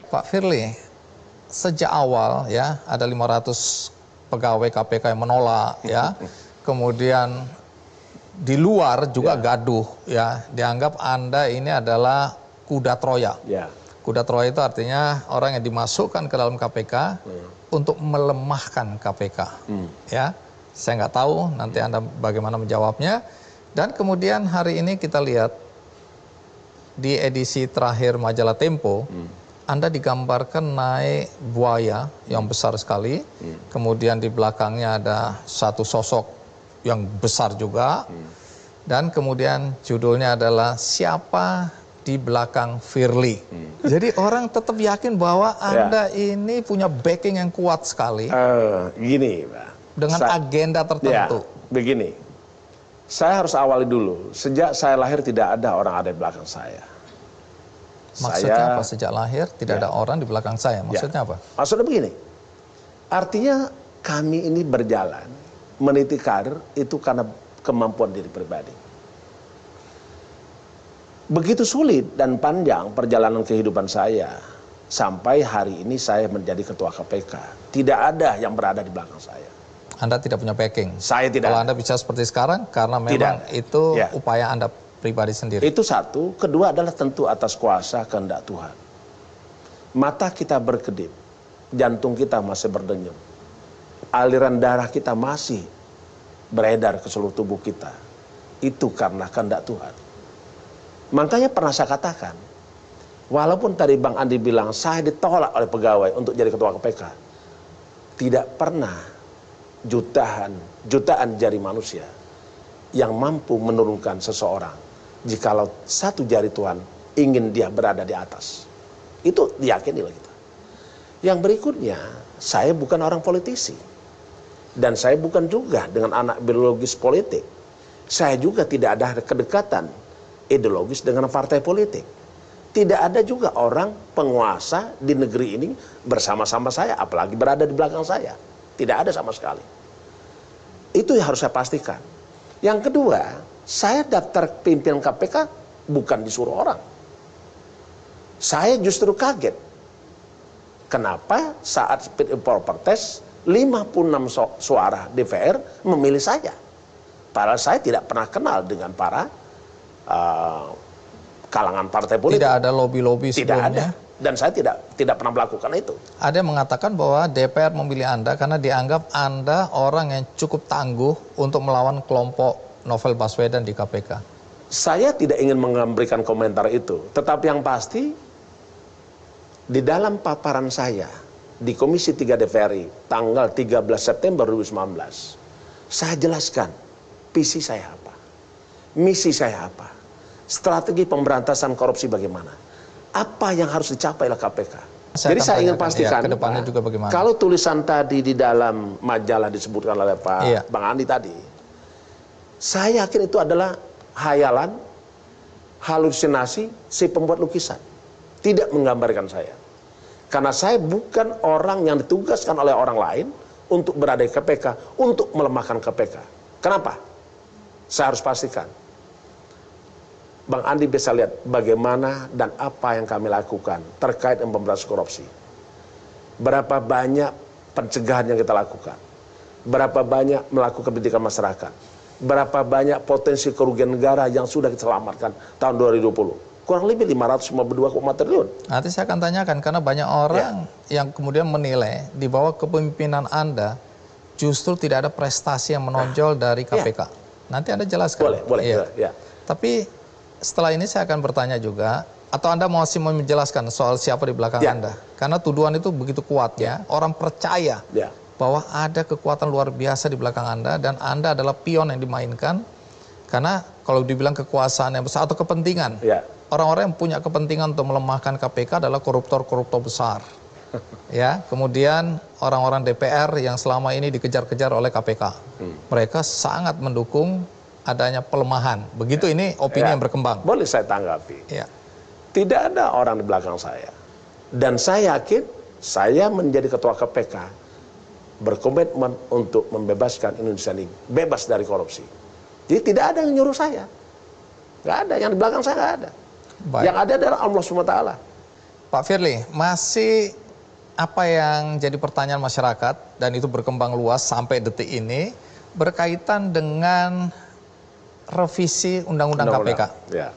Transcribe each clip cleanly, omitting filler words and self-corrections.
Pak Firly, sejak awal ya ada 500 pegawai KPK yang menolak ya. Kemudian di luar juga gaduh ya. Dianggap Anda ini adalah kuda Troya. Kuda Troya itu artinya orang yang dimasukkan ke dalam KPK untuk melemahkan KPK. Ya, saya nggak tahu nanti Anda bagaimana menjawabnya. Dan kemudian hari ini kita lihat di edisi terakhir majalah Tempo, Anda digambarkan naik buaya yang besar sekali, kemudian di belakangnya ada satu sosok yang besar juga, dan kemudian judulnya adalah Siapa di Belakang Firly. Jadi orang tetap yakin bahwa Anda ini punya backing yang kuat sekali. Gini, Pak. Dengan agenda tertentu. Begini. Saya harus awali dulu, sejak saya lahir tidak ada orang ada di belakang saya. Maksudnya apa? Sejak lahir tidak ada orang di belakang saya, maksudnya apa? Maksudnya begini, artinya kami ini berjalan, meniti karir itu karena kemampuan diri pribadi. Begitu sulit dan panjang perjalanan kehidupan saya, sampai hari ini saya menjadi ketua KPK. Tidak ada yang berada di belakang saya. Anda tidak punya backing? Saya tidak. Kalau Anda bisa seperti sekarang, karena memang itu upaya Anda pribadi sendiri. Itu satu. Kedua adalah tentu atas kuasa kehendak Tuhan. Mata kita berkedip, jantung kita masih berdenyum, aliran darah kita masih beredar ke seluruh tubuh kita. Itu karena kehendak Tuhan. Makanya pernah saya katakan, walaupun tadi Bang Andi bilang saya ditolak oleh pegawai untuk jadi ketua KPK, tidak pernah jutaan jari manusia yang mampu menurunkan seseorang jikalau satu jari Tuhan ingin dia berada di atas. Itu diyakini oleh kita. Yang berikutnya, saya bukan orang politisi. Dan saya bukan juga dengan anak biologis politik. Saya juga tidak ada kedekatan ideologis dengan partai politik. Tidak ada juga orang penguasa di negeri ini bersama-sama saya, apalagi berada di belakang saya. Tidak ada sama sekali. Itu yang harus saya pastikan. Yang kedua, saya daftar pimpinan KPK bukan disuruh orang. Saya justru kaget. Kenapa saat fit and proper test 56 suara DPR memilih saya. Padahal saya tidak pernah kenal dengan para kalangan partai politik. Tidak ada lobby-lobby sebelumnya? Tidak ada. Dan saya tidak pernah melakukan itu. Ada yang mengatakan bahwa DPR memilih Anda karena dianggap Anda orang yang cukup tangguh untuk melawan kelompok Novel Baswedan di KPK. Saya tidak ingin memberikan komentar itu. Tetapi yang pasti, di dalam paparan saya di Komisi 3 DPR tanggal 13 September 2019, saya jelaskan visi saya apa, misi saya apa, strategi pemberantasan korupsi bagaimana, apa yang harus dicapai oleh KPK. Jadi saya ingin pastikan, ya, kedepannya juga bagaimana. Kalau tulisan tadi di dalam majalah disebutkan oleh Pak Bang Andi tadi, saya yakin itu adalah hayalan, halusinasi si pembuat lukisan. Tidak menggambarkan saya. Karena saya bukan orang yang ditugaskan oleh orang lain untuk berada di KPK, untuk melemahkan KPK. Kenapa? Saya harus pastikan. Bang Andi bisa lihat bagaimana dan apa yang kami lakukan terkait dengan pemberantasan korupsi. Berapa banyak pencegahan yang kita lakukan. Berapa banyak melakukan pendidikan masyarakat. Berapa banyak potensi kerugian negara yang sudah kita selamatkan tahun 2020. Kurang lebih 552,4 triliun. Nanti saya akan tanyakan, karena banyak orang yang kemudian menilai di bawah kepemimpinan Anda justru tidak ada prestasi yang menonjol dari KPK. Nanti Anda jelaskan. Boleh. Tapi setelah ini saya akan bertanya juga, atau Anda masih mau menjelaskan soal siapa di belakang Anda? Karena tuduhan itu begitu kuat ya, orang percaya bahwa ada kekuatan luar biasa di belakang Anda dan Anda adalah pion yang dimainkan. Karena kalau dibilang kekuasaan yang besar atau kepentingan, orang-orang yang punya kepentingan untuk melemahkan KPK adalah koruptor-koruptor besar. Ya, kemudian orang-orang DPR yang selama ini dikejar-kejar oleh KPK, mereka sangat mendukung adanya pelemahan. Begitu ini opini yang berkembang. Boleh saya tanggapi? Tidak ada orang di belakang saya. Dan saya yakin saya menjadi ketua KPK berkomitmen untuk membebaskan Indonesia ini bebas dari korupsi. Jadi tidak ada yang nyuruh saya. Nggak ada. Yang di belakang saya nggak ada. Yang ada adalah Allah SWT Pak Firly, masih apa yang jadi pertanyaan masyarakat dan itu berkembang luas sampai detik ini berkaitan dengan revisi Undang-Undang KPK. Ya.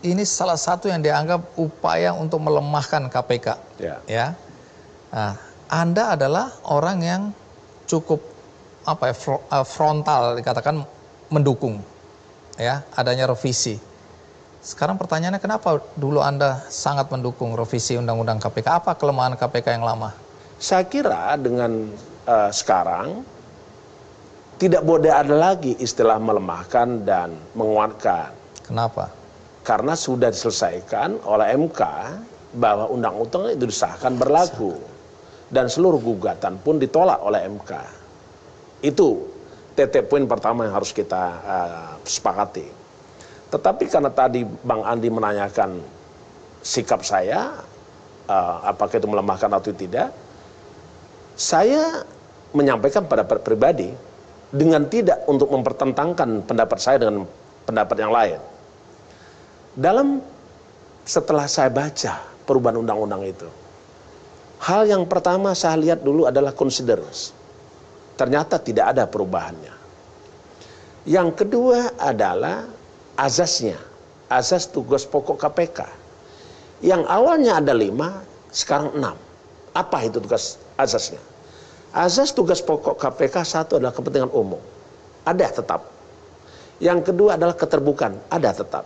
Ini salah satu yang dianggap upaya untuk melemahkan KPK. Ya. Nah, Anda adalah orang yang cukup frontal, dikatakan mendukung ya adanya revisi. Sekarang pertanyaannya, kenapa dulu Anda sangat mendukung revisi Undang-Undang KPK? Apa kelemahan KPK yang lama? Saya kira dengan sekarang tidak boleh ada lagi istilah melemahkan dan menguatkan. Kenapa? Karena sudah diselesaikan oleh MK bahwa undang-undang itu disahkan berlaku. Dan seluruh gugatan pun ditolak oleh MK. Itu titik poin pertama yang harus kita sepakati. Tetapi karena tadi Bang Andi menanyakan sikap saya, apakah itu melemahkan atau tidak, saya menyampaikan pada pribadi dengan tidak untuk mempertentangkan pendapat saya dengan pendapat yang lain. Setelah saya baca perubahan undang-undang itu, hal yang pertama saya lihat dulu adalah considers. Ternyata tidak ada perubahannya. Yang kedua adalah azasnya, azas tugas pokok KPK. Yang awalnya ada 5, sekarang 6. Apa itu tugas azasnya? Azas tugas pokok KPK satu adalah kepentingan umum, ada tetap. Yang kedua adalah keterbukaan, ada tetap.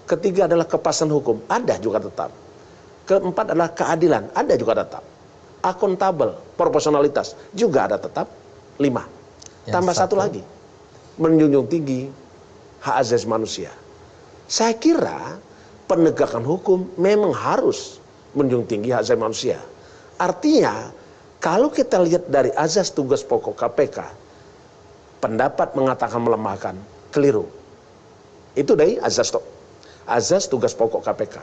Ketiga adalah kepastian hukum, ada juga tetap. Keempat adalah keadilan, ada juga tetap. Akuntabel, proporsionalitas, juga ada tetap. 5. Tambah satu lagi, menjunjung tinggi hak asasi manusia. Saya kira penegakan hukum memang harus menjunjung tinggi hak asasi manusia. Artinya, kalau kita lihat dari azas tugas pokok KPK, pendapat mengatakan melemahkan, keliru. Itu dari azas tugas pokok KPK.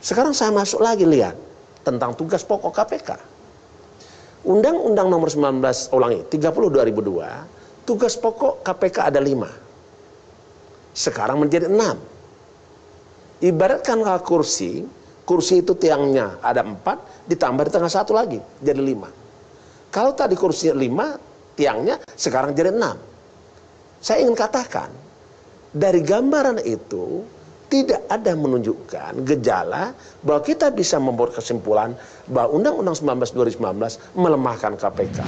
Sekarang saya masuk lagi lihat tentang tugas pokok KPK. Undang-Undang nomor 30 2002, tugas pokok KPK ada 5. Sekarang menjadi 6. Ibaratkan kalau kursi itu tiangnya ada 4, ditambah di tengah 1 lagi, jadi 5. Kalau tadi kursi 5, tiangnya sekarang jadi 6. Saya ingin katakan, dari gambaran itu, tidak ada menunjukkan gejala bahwa kita bisa membuat kesimpulan bahwa Undang-Undang 19 2019 melemahkan KPK.